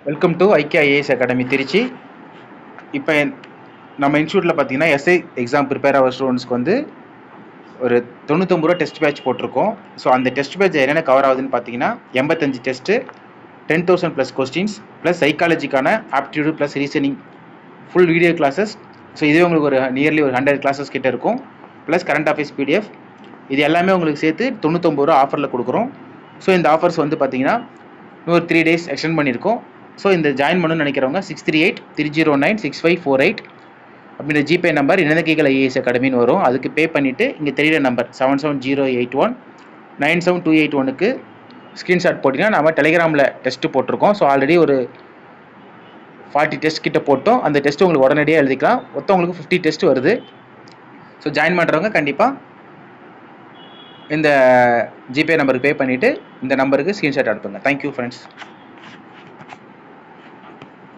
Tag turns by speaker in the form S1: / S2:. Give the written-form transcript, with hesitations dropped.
S1: Welcome to ஐக்கிய IAS academy Trichy. இப்போ நம்ம இன்ஸ்டியூட்டில் பார்த்தீங்கன்னா எஸ்ஐ எக்ஸாம் ப்ரிப்பேர் ஆகிற ஸ்டூடெண்ட்ஸ்க்கு வந்து ஒரு 99 ரூபா டெஸ்ட் பேட்ச் போட்டிருக்கோம். ஸோ அந்த டெஸ்ட் பேட்ச் என்னென்ன கவர் ஆகுதுன்னு பார்த்தீங்கன்னா 85 டெஸ்ட்டு, 10,000 ப்ளஸ் கொஸ்டின்ஸ், ப்ளஸ் சைக்காலஜிக்கான aptitude plus reasoning full video classes. So இதுவே உங்களுக்கு ஒரு நியர்லி ஒரு 100 கிளாஸஸ் கிட்ட இருக்கும். Plus current affairs PDF. இது எல்லாமே உங்களுக்கு சேர்த்து 99 ரூபா ஆஃபரில் கொடுக்குறோம். ஸோ இந்த ஆஃபர்ஸ் வந்து பார்த்தீங்கன்னா இன்னொரு 3 days எக்ஸ்டெண்ட் பண்ணியிருக்கோம். ஸோ இந்த ஜாயின் பண்ணணும்னு நினைக்கிறவங்க 638-309-6548 அப்படின்ற ஜிபே நம்பர் இணையதகைகள் ஐஏஎஸ் அகாடமின்னு வரும். அதுக்கு பே பண்ணிவிட்டு இங்கே தெரியிற நம்பர் 7708197281க்கு ஸ்க்ரீன்ஷாட் போட்டிங்கன்னா நம்ம டெலிகிராமில் டெஸ்ட்டு போட்டிருக்கோம். ஸோ ஆல்ரெடி ஒரு 40 டெஸ்ட் கிட்ட போட்டோம். அந்த டெஸ்ட்டு உங்களுக்கு உடனடியாக எழுதிக்கலாம். மொத்தவங்களுக்கு 50 டெஸ்ட் வருது. ஸோ ஜாயின் பண்ணுறவங்க கண்டிப்பாக இந்த ஜிபே நம்பருக்கு பே பண்ணிவிட்டு இந்த நம்பருக்கு ஸ்க்ரீன்ஷாட் அனுப்புங்க. Thank you friends.